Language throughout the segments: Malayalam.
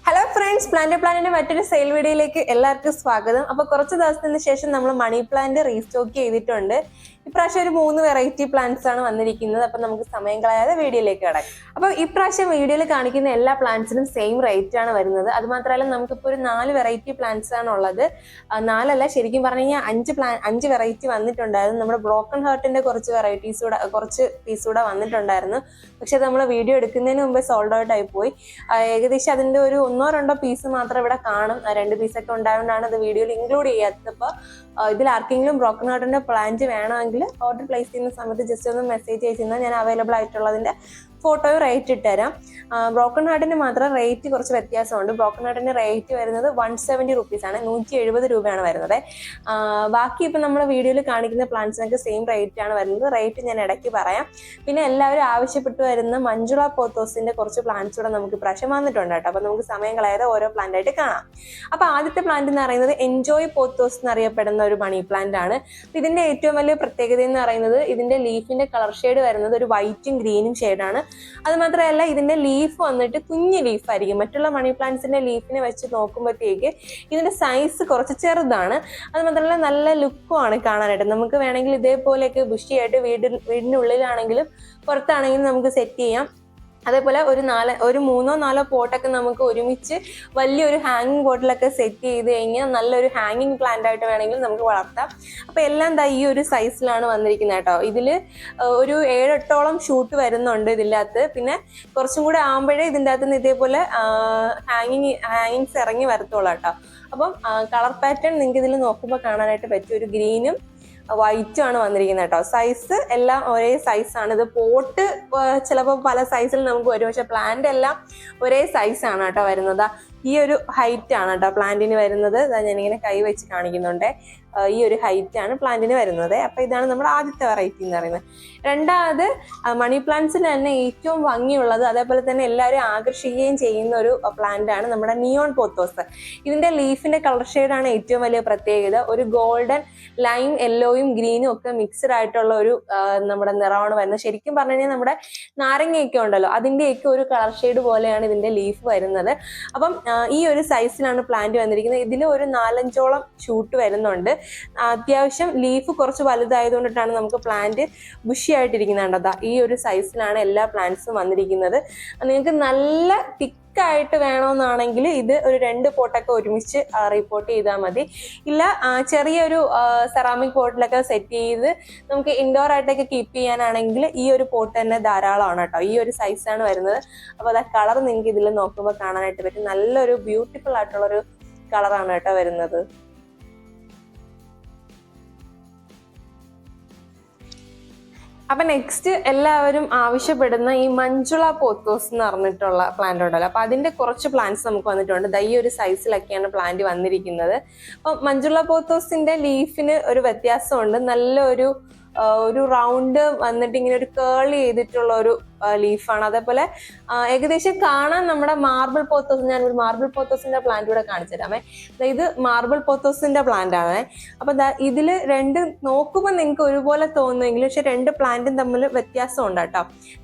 ഹലോ ഫ്രണ്ട്സ്, പ്ലാന്റിന്റെ മറ്റൊരു സെയിൽ വീഡിയോയിലേക്ക് എല്ലാവർക്കും സ്വാഗതം. അപ്പോൾ കുറച്ച് ദിവസത്തിന് ശേഷം നമ്മൾ മണി പ്ലാന്റ് റീസ്റ്റോക്ക് ചെയ്തിട്ടുണ്ട്. ഇപ്രാവശ്യം ഒരു 3 വെറൈറ്റി പ്ലാന്റ്സ് ആണ് വന്നിരിക്കുന്നത്. അപ്പോൾ നമുക്ക് സമയം കളയാതെ വീഡിയോയിലേക്ക് കിടക്കാം. അപ്പോൾ ഇപ്രാവശ്യം വീഡിയോയിൽ കാണിക്കുന്ന എല്ലാ പ്ലാന്റ്സിനും സെയിം റേറ്റ് ആണ് വരുന്നത്. അത് മാത്രമല്ല നമുക്കിപ്പോൾ ഒരു 4 വെറൈറ്റി പ്ലാന്റ്സ് ആണ് ഉള്ളത്. 4 അല്ല, ശരിക്കും പറഞ്ഞു കഴിഞ്ഞാൽ 5 വെറൈറ്റി വന്നിട്ടുണ്ടായിരുന്നു. നമ്മുടെ ബ്രോക്കൺ ഹാർട്ടിന്റെ കുറച്ച് പീസ് കൂടെ വന്നിട്ടുണ്ടായിരുന്നു. പക്ഷെ അത് നമ്മൾ വീഡിയോ എടുക്കുന്നതിന് മുമ്പേ സോൾഡ് ഔട്ട് ആയി പോയി. ഏകദേശം അതിന്റെ ഒരു 1-2 പീസ് മാത്രം ഇവിടെ കാണും. 2 പീസൊക്കെ ഉണ്ടായതുകൊണ്ടാണ് അത് വീഡിയോയിൽ ഇൻക്ലൂഡ് ചെയ്യാത്തത്. അപ്പോൾ ഇതിൽ ആർക്കെങ്കിലും ബ്രോക്കൺ ഹാർട്ടിന്റെ പ്ലാന്റ് വേണമെങ്കിൽ ഓർഡർ പ്ലേസ് ചെയ്യുന്ന സമയത്ത് ജസ്റ്റ് ഒന്ന് മെസ്സേജ് അയച്ചിരുന്നാൽ ഞാൻ അവൈലബിൾ ആയിട്ടുള്ളതിന്റെ ഫോട്ടോയും റേറ്റ് ഇട്ടുതരാം. ബ്രോക്കൺ ഹാർട്ടിന് മാത്രം റേറ്റ് കുറച്ച് വ്യത്യാസമുണ്ട്. ബ്രോക്കൺ ഹാർട്ടിന്റെ റേറ്റ് വരുന്നത് 170 റുപ്പീസാണ്, 170 രൂപയാണ് വരുന്നത്. ബാക്കി ഇപ്പം നമ്മൾ വീഡിയോയിൽ കാണിക്കുന്ന പ്ലാന്റ്സിനൊക്കെ സെയിം റേറ്റ് ആണ് വരുന്നത്. റേറ്റ് ഞാൻ ഇടയ്ക്ക് പറയാം. പിന്നെ എല്ലാവരും ആവശ്യപ്പെട്ടു വരുന്ന മഞ്ജുള പോത്തോസിന്റെ കുറച്ച് പ്ലാന്റ്സ് കൂടെ നമുക്ക് ഇപ്രാവശ്യം വന്നിട്ടുണ്ട് കേട്ടോ. അപ്പം നമുക്ക് സമയം കളയാതെ ഓരോ പ്ലാന്റ് ആയിട്ട് കാണാം. അപ്പോൾ ആദ്യത്തെ പ്ലാന്റ് എന്ന് പറയുന്നത് എൻജോയ് പോത്തോസ് എന്നറിയപ്പെടുന്ന ഒരു മണി പ്ലാന്റ് ആണ്. ഇതിന്റെ ഏറ്റവും വലിയ പ്രത്യേകത എന്ന് പറയുന്നത് ഇതിന്റെ ലീഫിന്റെ കളർ ഷെയ്ഡ് വരുന്നത് ഒരു വൈറ്റും ഗ്രീനും ഷെയ്ഡാണ്. അത് മാത്രമല്ല ഇതിന്റെ ലീഫ് വന്നിട്ട് കുഞ്ഞു ലീഫായിരിക്കും. മറ്റുള്ള മണി പ്ലാന്റ്സിന്റെ ലീഫിനെ വെച്ച് നോക്കുമ്പോഴത്തേക്ക് ഇതിന്റെ സൈസ് കുറച്ച് ചെറുതാണ്. അത് മാത്രമല്ല നല്ല ലുക്കുമാണ് കാണാനായിട്ട്. നമുക്ക് വേണമെങ്കിൽ ഇതേപോലെയൊക്കെ ബുഷിയായിട്ട് വീടിന്റെ ഉള്ളിലാണെങ്കിലും പുറത്താണെങ്കിലും നമുക്ക് സെറ്റ് ചെയ്യാം. അതേപോലെ ഒരു 3-4 പോട്ടൊക്കെ നമുക്ക് ഒരുമിച്ച് വലിയൊരു ഹാങ്ങിങ് പോട്ടിലൊക്കെ സെറ്റ് ചെയ്ത് കഴിഞ്ഞാൽ നല്ലൊരു ഹാങ്ങിങ് പ്ലാന്റ് ആയിട്ട് വേണമെങ്കിൽ നമുക്ക് വളർത്താം. അപ്പോൾ എല്ലാം ഈ ഒരു സൈസിലാണ് വന്നിരിക്കുന്നത് കേട്ടോ. ഇതിൽ ഒരു 7-8ഓളം ഷൂട്ട് വരുന്നുണ്ട് ഇതിൻ്റെ അകത്ത്. പിന്നെ കുറച്ചും കൂടെ ആകുമ്പോഴേ ഇതിൻ്റെ അകത്ത് നിന്ന് ഇതേപോലെ ഹാങ്ങിങ്സ് ഇറങ്ങി വരത്തുള്ളൂ കേട്ടോ. അപ്പം കളർ പാറ്റേൺ നിങ്ങൾക്ക് ഇതിൽ നോക്കുമ്പോൾ കാണാനായിട്ട് പറ്റും. ഒരു ഗ്രീനും വൈറ്റും ആണ് വന്നിരിക്കുന്നത് കേട്ടോ. സൈസ് എല്ലാം ഒരേ സൈസാണ്. ഇത് പോട്ട് ചിലപ്പോൾ പല സൈസിൽ നമുക്ക് വരും, പക്ഷെ പ്ലാന്റ് എല്ലാം ഒരേ സൈസാണ് കേട്ടോ വരുന്നത്. ഈ ഒരു ഹൈറ്റ് ആണ് കേട്ടോ പ്ലാന്റിന് വരുന്നത്. ഞാനിങ്ങനെ കൈ വെച്ച് കാണിക്കുന്നുണ്ട്. ഈ ഒരു ഹൈറ്റ് ആണ് പ്ലാന്റിന് വരുന്നത്. അപ്പോൾ ഇതാണ് നമ്മുടെ ആദ്യത്തെ വെറൈറ്റി എന്ന് പറയുന്നത്. രണ്ടാമത് മണി പ്ലാന്റ്സിന് തന്നെ ഏറ്റവും ഭംഗിയുള്ളത്, അതേപോലെ തന്നെ എല്ലാവരും ആകർഷിക്കുകയും ചെയ്യുന്ന ഒരു പ്ലാന്റ് ആണ് നമ്മുടെ നിയോൺ പോത്തോസ്. ഇതിന്റെ ലീഫിന്റെ കളർ ഷെയ്ഡാണ് ഏറ്റവും വലിയ പ്രത്യേകത. ഒരു ഗോൾഡൻ ലൈം യെല്ലോയും ഗ്രീനും ഒക്കെ മിക്സ്ഡ് ആയിട്ടുള്ള ഒരു നമ്മുടെ നിറമാണ് വരുന്നത്. ശരിക്കും പറഞ്ഞു കഴിഞ്ഞാൽ നമ്മുടെ നാരങ്ങയൊക്കെ ഉണ്ടല്ലോ, അതിന്റെയൊക്കെ ഒരു കളർ ഷെയ്ഡ് പോലെയാണ് ഇതിന്റെ ലീഫ് വരുന്നത്. അപ്പം ഈ ഒരു സൈസിലാണ് പ്ലാന്റ് വന്നിരിക്കുന്നത്. ഇതിൽ ഒരു 4-5ഓളം ഷൂട്ട് വരുന്നുണ്ട്. അത്യാവശ്യം ലീഫ് കുറച്ച് വലുതായതുകൊണ്ടിട്ടാണ് നമുക്ക് പ്ലാന്റ് ബുഷിയായിട്ടിരിക്കുന്നത്. ഈ ഒരു സൈസിലാണ് എല്ലാ പ്ലാന്റ്സും വന്നിരിക്കുന്നത്. നിങ്ങൾക്ക് നല്ല തിക്കായിട്ട് വേണമെന്നാണെങ്കിൽ ഇത് ഒരു 2 പോട്ടൊക്കെ ഒരുമിച്ച് റിപ്പോർട്ട് ചെയ്താൽ മതി. ഇല്ല ചെറിയൊരു സെറാമിക് പോട്ടിലൊക്കെ സെറ്റ് ചെയ്ത് നമുക്ക് ഇൻഡോർ ആയിട്ടൊക്കെ കീപ്പ് ചെയ്യാനാണെങ്കിൽ ഈ ഒരു പോട്ട് തന്നെ ധാരാളമാണ് കേട്ടോ. ഈ ഒരു സൈസാണ് വരുന്നത്. അപ്പോൾ അത് കളർ നിങ്ങൾക്ക് ഇതിൽ നോക്കുമ്പോൾ കാണാനായിട്ട് പറ്റും. നല്ലൊരു ബ്യൂട്ടിഫുൾ ആയിട്ടുള്ളൊരു കളറാണ് കേട്ടോ വരുന്നത്. അപ്പൊ നെക്സ്റ്റ് എല്ലാവരും ആവശ്യപ്പെടുന്ന ഈ മഞ്ജുള പോത്തോസ് എന്ന് പറഞ്ഞിട്ടുള്ള പ്ലാന്റ് ഉണ്ടല്ലോ. അപ്പൊ അതിന്റെ കുറച്ച് പ്ലാന്റ്സ് നമുക്ക് വന്നിട്ടുണ്ട്. ഈ ഒരു സൈസിലൊക്കെയാണ് പ്ലാന്റ് വന്നിരിക്കുന്നത്. അപ്പൊ മഞ്ജുള പോത്തോസിന്റെ ലീഫിന് ഒരു വ്യത്യാസമുണ്ട്. നല്ലൊരു റൗണ്ട് വന്നിട്ട് ഇങ്ങനെ ഒരു കേളി ചെയ്തിട്ടുള്ള ഒരു ലീഫാണ്. അതേപോലെ ഏകദേശം കാണാൻ നമ്മുടെ മാർബിൾ പോത്തോസ്, ഞാനൊരു മാർബിൾ പോത്തോസിന്റെ പ്ലാന്റ് കൂടെ കാണിച്ചു തരാമേ. ഇത് മാർബിൾ പോത്തോസിന്റെ പ്ലാന്റ് ആണ്. അപ്പൊ ഇതിൽ 2 നോക്കുമ്പോൾ നിങ്ങൾക്ക് ഒരുപോലെ തോന്നുമെങ്കിലും പക്ഷെ 2 പ്ലാന്റും തമ്മിൽ വ്യത്യാസം ഉണ്ട് കേട്ടോ.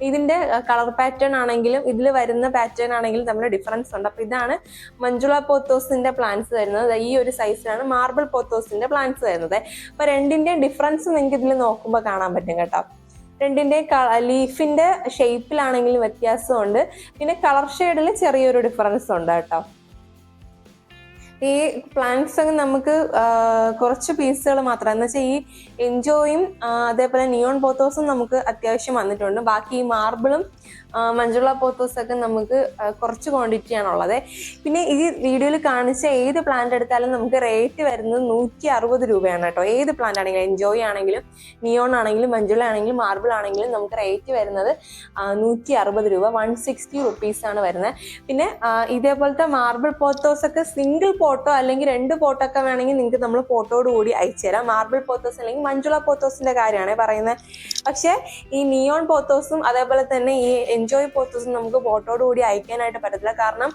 ഇതിന്റെ കളർ പാറ്റേൺ ആണെങ്കിലും ഇതിൽ വരുന്ന പാറ്റേൺ ആണെങ്കിലും തമ്മിൽ ഡിഫറൻസ് ഉണ്ട്. അപ്പൊ ഇതാണ് മഞ്ജുള പോത്തോസിന്റെ പ്ലാന്റ്സ് വരുന്നത്. ഈ ഒരു സൈസിലാണ് മാർബിൾ പോത്തോസിന്റെ പ്ലാന്റ്സ് വരുന്നത്. അപ്പൊ 2ന്റെയും ഡിഫറൻസ് നിങ്ങൾക്ക് ഇതിൽ നോക്കുമ്പോൾ കാണാൻ പറ്റും കേട്ടോ. 2ന്റെ ലീഫിന്റെ ഷേപ്പിലാണെങ്കിലും വ്യത്യാസമുണ്ട്. പിന്നെ കളർ ഷെയ്ഡിൽ ചെറിയൊരു ഡിഫറൻസ് ഉണ്ട് കേട്ടോ. ഈ പ്ലാന്റ്സ് ഒക്കെ നമുക്ക് കുറച്ച് പീസുകൾ മാത്രം, എന്ന് വെച്ചാൽ ഈ എൻജോയും അതേപോലെ നിയോൺ പോത്തോസും നമുക്ക് അത്യാവശ്യം വന്നിട്ടുണ്ട്. ബാക്കി ഈ മാർബിളും മഞ്ജുള പോത്തോസ് ഒക്കെ നമുക്ക് കുറച്ച് ക്വാണ്ടിറ്റി ആണുള്ളത്. പിന്നെ ഈ വീഡിയോയിൽ കാണിച്ച ഏത് പ്ലാന്റ് എടുത്താലും നമുക്ക് റേറ്റ് വരുന്നത് 160 രൂപയാണ് കേട്ടോ. ഏത് പ്ലാന്റ് ആണെങ്കിലും, എൻജോയ് ആണെങ്കിലും നിയോൺ ആണെങ്കിലും മഞ്ജുള ആണെങ്കിലും മാർബിൾ ആണെങ്കിലും നമുക്ക് റേറ്റ് വരുന്നത് 160 രൂപ, 160 റുപ്പീസാണ് വരുന്നത്. പിന്നെ ഇതേപോലത്തെ മാർബിൾ പോത്തോസ് ഒക്കെ സിംഗിൾ പോട്ടോ അല്ലെങ്കിൽ 2 പോട്ടൊക്കെ വേണമെങ്കിൽ നിങ്ങൾക്ക് നമ്മൾ പോട്ടോട് കൂടി അയച്ചു തരാം. മാർബിൾ പോത്തോസ് അല്ലെങ്കിൽ മഞ്ജുള പോത്തോസിന്റെ കാര്യമാണ് പറയുന്നത്. പക്ഷെ ഈ നിയോൺ പോത്തോസും അതേപോലെ തന്നെ ഈ എൻജോയ് പോത്തസ് നമുക്ക് പോട്ടോട് കൂടി അയക്കാനായിട്ട് പറ്റത്തില്ല. കാരണം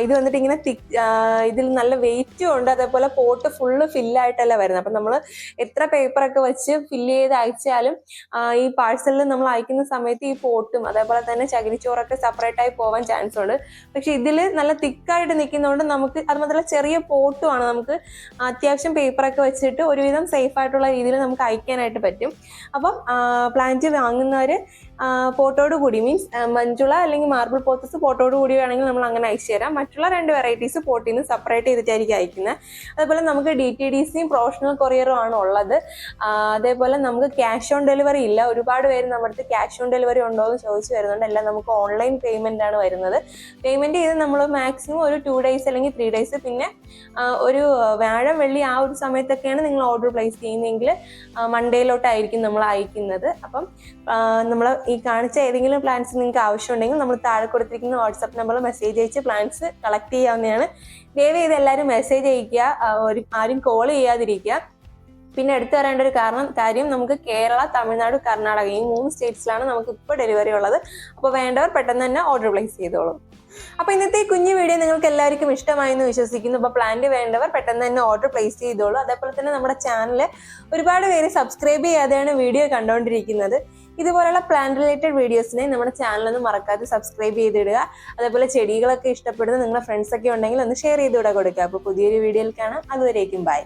ഇത് വന്നിട്ട് ഇങ്ങനെ ഇതിൽ നല്ല വെയിറ്റും ഉണ്ട്, അതേപോലെ പോട്ട് ഫുള്ള് ഫില്ലായിട്ടല്ല വരുന്നത്. അപ്പം നമ്മൾ എത്ര പേപ്പറൊക്കെ വെച്ച് ഫില്ല് ചെയ്ത് അയച്ചാലും ഈ പാഴ്സലിൽ നമ്മൾ അയക്കുന്ന സമയത്ത് ഈ പോട്ടും അതേപോലെ തന്നെ ചകിരിച്ചോറൊക്കെ സെപ്പറേറ്റ് ആയി പോകാൻ ചാൻസ് ഉണ്ട്. പക്ഷെ ഇതിൽ നല്ല തിക്കായിട്ട് നിൽക്കുന്നതുകൊണ്ട് നമുക്ക് അത് മാത്രമല്ല ചെറിയ പോട്ടുമാണ്, നമുക്ക് അത്യാവശ്യം പേപ്പറൊക്കെ വെച്ചിട്ട് ഒരുവിധം സേഫ് ആയിട്ടുള്ള രീതിയിൽ നമുക്ക് അയക്കാനായിട്ട് പറ്റും. അപ്പം പ്ലാന്റ് വാങ്ങുന്നവർ പോട്ടോട് കൂടി മീൻസ് മഞ്ജുള അല്ലെങ്കിൽ മാർബിൾ പോത്തസ് പോട്ടോട് കൂടി വേണമെങ്കിൽ നമ്മൾ അങ്ങനെ അയച്ചു തരാം. മറ്റുള്ള 2 വെറൈറ്റീസ് പോട്ടിൽ നിന്ന് സെപ്പറേറ്റ് ചെയ്തിട്ടായിരിക്കും അയക്കുന്നത്. അതേപോലെ നമുക്ക് DTDCയും പ്രൊഫഷണൽ കൊറിയറും ആണ് ഉള്ളത്. അതേപോലെ നമുക്ക് ക്യാഷ് ഓൺ ഡെലിവറി ഇല്ല. ഒരുപാട് പേര് നമ്മുടെ അടുത്ത് ക്യാഷ് ഓൺ ഡെലിവറി ഉണ്ടോ എന്ന് ചോദിച്ചു വരുന്നുണ്ട്. എല്ലാം നമുക്ക് ഓൺലൈൻ പേയ്മെന്റ് ആണ് വരുന്നത്. പേയ്മെന്റ് ചെയ്ത് നമ്മൾ മാക്സിമം ഒരു 2 days അല്ലെങ്കിൽ 3 days, പിന്നെ ഒരു വ്യാഴം വെള്ളി ആ ഒരു സമയത്തൊക്കെയാണ് നിങ്ങൾ ഓർഡർ പ്ലേസ് ചെയ്യുന്നതെങ്കിൽ മൺഡേയിലോട്ടായിരിക്കും നമ്മൾ അയക്കുന്നത്. അപ്പം നമ്മൾ ഈ കാണിച്ച ഏതെങ്കിലും പ്ലാന്റ്സ് നിങ്ങൾക്ക് ആവശ്യമുണ്ടെങ്കിൽ നമ്മൾ താഴെ കൊടുത്തിരിക്കുന്ന വാട്സാപ്പ് നമ്പറിൽ മെസ്സേജ് അയച്ച് പ്ലാന്റ്സ് കളക്ട് ചെയ്യാവുന്നതാണ്. ദയവ് ചെയ്ത് എല്ലാവരും മെസ്സേജ് അയക്കുക, ആരും കോൾ ചെയ്യാതിരിക്കുക. പിന്നെ എടുത്തു പറയേണ്ട ഒരു കാര്യം നമുക്ക് കേരള, തമിഴ്നാട്, കർണാടക ഈ 3 സ്റ്റേറ്റ്സിലാണ് നമുക്ക് ഇപ്പോൾ ഡെലിവറി ഉള്ളത്. അപ്പോൾ വേണ്ടവർ പെട്ടെന്ന് തന്നെ ഓർഡർ പ്ലേസ് ചെയ്തോളും. അപ്പോൾ ഇന്നത്തെ കുഞ്ഞു വീഡിയോ നിങ്ങൾക്ക് എല്ലാവർക്കും ഇഷ്ടമായി എന്ന് വിശ്വസിക്കുന്നു. അപ്പോൾ പ്ലാന്റ് വേണ്ടവർ പെട്ടെന്ന് തന്നെ ഓർഡർ പ്ലേസ് ചെയ്തോളൂ. അതേപോലെ തന്നെ നമ്മുടെ ചാനൽ ഒരുപാട് പേര് സബ്സ്ക്രൈബ് ചെയ്യാതെയാണ് വീഡിയോ കണ്ടുകൊണ്ടിരിക്കുന്നത്. ഇതുപോലുള്ള പ്ലാന്റ് റിലേറ്റഡ് വീഡിയോസിനെ നമ്മുടെ ചാനലൊന്നും മറക്കാതെ സബ്സ്ക്രൈബ് ചെയ്തിടുക. അതേപോലെ ചെടികളൊക്കെ ഇഷ്ടപ്പെടുന്ന നിങ്ങളുടെ ഫ്രണ്ട്സൊക്കെ ഉണ്ടെങ്കിൽ ഒന്ന് ഷെയർ ചെയ്ത് കൊടുക്കുക. അപ്പോൾ പുതിയൊരു വീഡിയോയിൽ കാണാം. അതുവരേക്കും ബൈ.